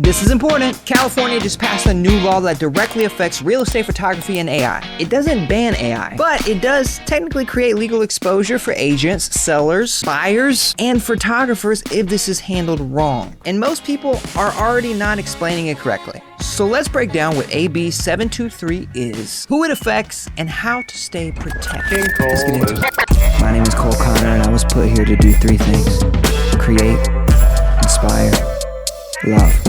This is important. California just passed a new law that directly affects real estate photography and AI. It doesn't ban AI, but it does technically create legal exposure for agents, sellers, buyers, and photographers if this is handled wrong. And most people are already not explaining it correctly. So let's break down what AB 723 is, who it affects, and how to stay protected. Let's get into it. My name is Cole Connor, and I was put here to do three things: create, inspire, love.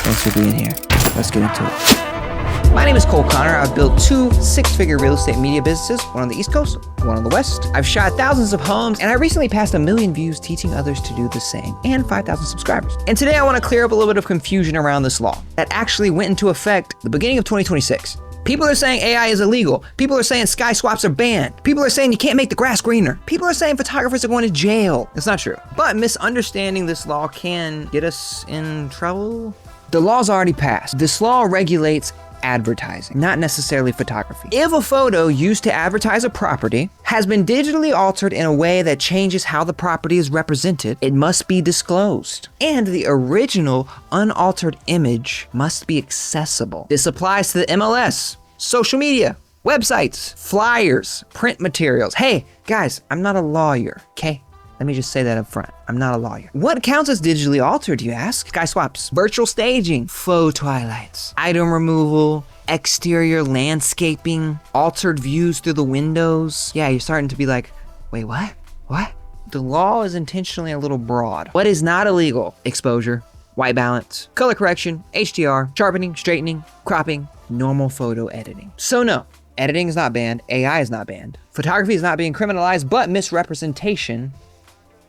Thanks for being here. Let's get into it. My name is Cole Connor. I've built two six-figure real estate media businesses, one on the East Coast, one on the West. I've shot thousands of homes, and I recently passed 1 million views teaching others to do the same, and 5,000 subscribers. And today I want to clear up a little bit of confusion around this law that actually went into effect the beginning of 2026. People are saying AI is illegal. People are saying sky swaps are banned. People are saying you can't make the grass greener. People are saying photographers are going to jail. It's not true. But misunderstanding this law can get us in trouble. The law's already passed. This law regulates advertising, not necessarily photography. If a photo used to advertise a property has been digitally altered in a way that changes how the property is represented, it must be disclosed. And the original unaltered image must be accessible. This applies to the MLS, social media, websites, flyers, print materials. Hey, guys, I'm not a lawyer, okay? Let me just say that up front. I'm not a lawyer. What counts as digitally altered, you ask? Sky swaps, virtual staging, faux twilights, item removal, exterior landscaping, altered views through the windows. Yeah, you're starting to be like, wait, what? What? The law is intentionally a little broad. What is not illegal? Exposure, white balance, color correction, HDR, sharpening, straightening, cropping, normal photo editing. So no, editing is not banned, AI is not banned, photography is not being criminalized, but misrepresentation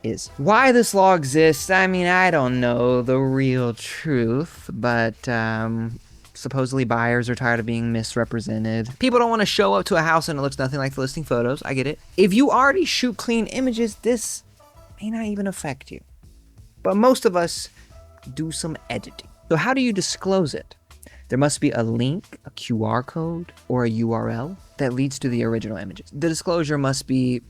is. Why this law exists, I mean, I don't know the real truth, but supposedly buyers are tired of being misrepresented. People don't want to show up to a house and it looks nothing like the listing photos. I get it. If you already shoot clean images, this may not even affect you. But most of us do some editing. So how do you disclose it? There must be a link, a QR code, or a URL that leads to the original images. The disclosure must be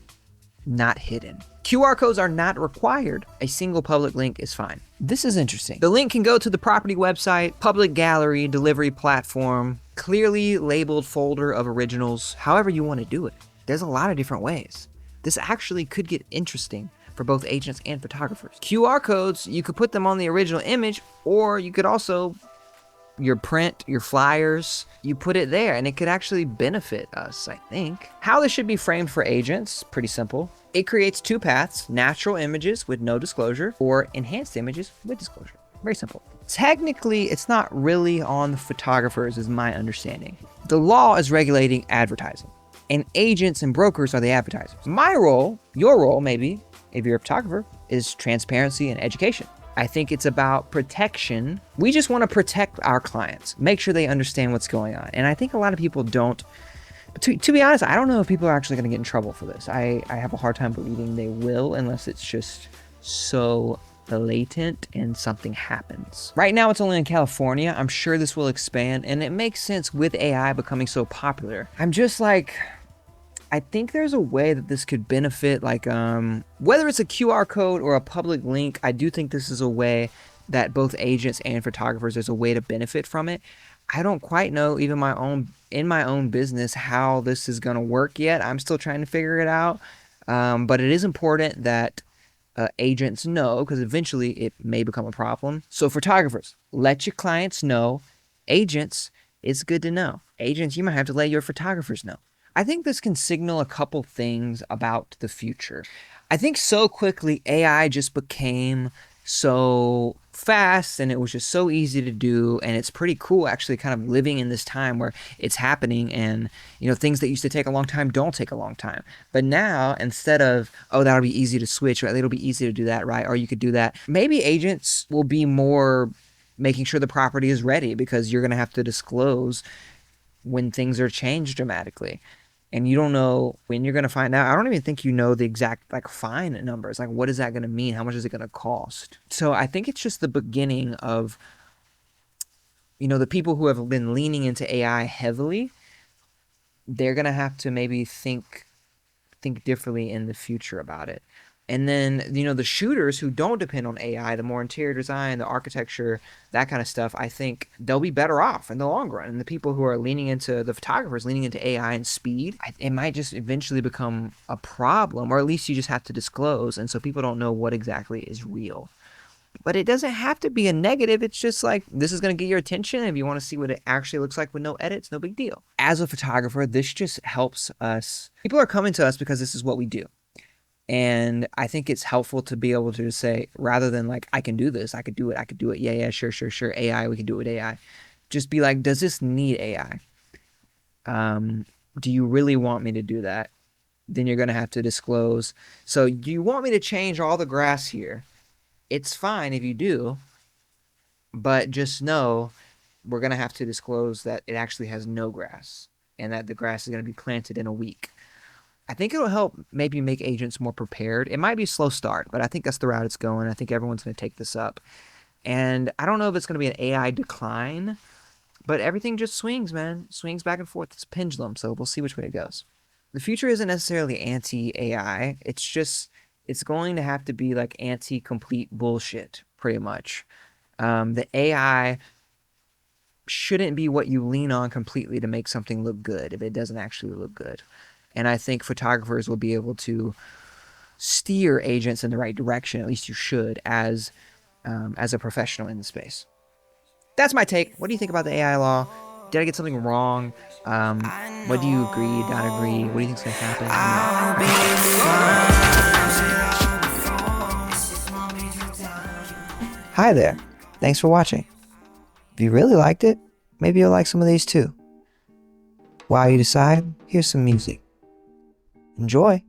not hidden. QR codes are not required. A single public link is fine. This is interesting. The link can go to the property website, public gallery, delivery platform, clearly labeled folder of originals, however you want to do it. There's a lot of different ways. This actually could get interesting for both agents and photographers. QR codes, you could put them on the original image, or you could also, your print, your flyers, you put it there, and it could actually benefit us, I think. How this should be framed for agents, pretty simple. It creates two paths: natural images with no disclosure, or enhanced images with disclosure. Very simple. Technically, it's not really on the photographers, is my understanding. The law is regulating advertising, and agents and brokers are the advertisers. My role, your role maybe, if you're a photographer, is transparency and education. I think it's about protection. We just want to protect our clients, make sure they understand what's going on. And I think a lot of people don't. To be honest, I don't know if people are actually going to get in trouble for this. I have a hard time believing they will, unless it's just so blatant and something happens. Right now, it's only in California. I'm sure this will expand, and it makes sense with AI becoming so popular. I'm just like, I think there's a way that this could benefit, like whether it's a QR code or a public link. I do think this is a way that both agents and photographers, there's a way to benefit from it. I don't quite know even in my own business how this is going to work yet. I'm still trying to figure it out. But it is important that agents know, because eventually it may become a problem. So photographers, let your clients know. Agents, it's good to know. Agents, you might have to let your photographers know. I think this can signal a couple things about the future. I think so quickly AI just became so fast, and it was just so easy to do, and it's pretty cool actually kind of living in this time where it's happening, and things that used to take a long time don't take a long time. But now, instead of, oh, that'll be easy to switch, right? It'll be easy to do that, right? Or you could do that. Maybe agents will be more making sure the property is ready, because you're going to have to disclose when things are changed dramatically. And you don't know when you're going to find out. I don't even think you know the exact fine numbers. What is that going to mean? How much is it going to cost? So I think it's just the beginning of, the people who have been leaning into AI heavily, they're going to have to maybe think differently in the future about it. And then, the shooters who don't depend on AI, the more interior design, the architecture, that kind of stuff, I think they'll be better off in the long run. And the people who are the photographers leaning into AI and speed, it might just eventually become a problem, or at least you just have to disclose. And so people don't know what exactly is real. But it doesn't have to be a negative. It's just like, this is going to get your attention. If you want to see what it actually looks like with no edits, no big deal. As a photographer, this just helps us. People are coming to us because this is what we do. And I think it's helpful to be able to just say, rather than like, I can do this, I could do it. Yeah, sure. AI, we can do it with AI. Just be like, does this need AI? Do you really want me to do that? Then you're going to have to disclose. So do you want me to change all the grass here? It's fine if you do, but just know we're going to have to disclose that it actually has no grass and that the grass is going to be planted in a week. I think it'll help maybe make agents more prepared. It might be a slow start, but I think that's the route it's going. I think everyone's going to take this up. And I don't know if it's going to be an AI decline, but everything just swings, man. Swings back and forth. It's a pendulum, so we'll see which way it goes. The future isn't necessarily anti-AI. It's going to have to be like anti-complete bullshit, pretty much. The AI shouldn't be what you lean on completely to make something look good if it doesn't actually look good. And I think photographers will be able to steer agents in the right direction. At least you should, as a professional in the space. That's my take. What do you think about the AI law? Did I get something wrong? What do you agree? Not agree? What do you think's gonna happen? Hi there. Thanks for watching. If you really liked it, maybe you'll like some of these too. While you decide, here's some music. Enjoy.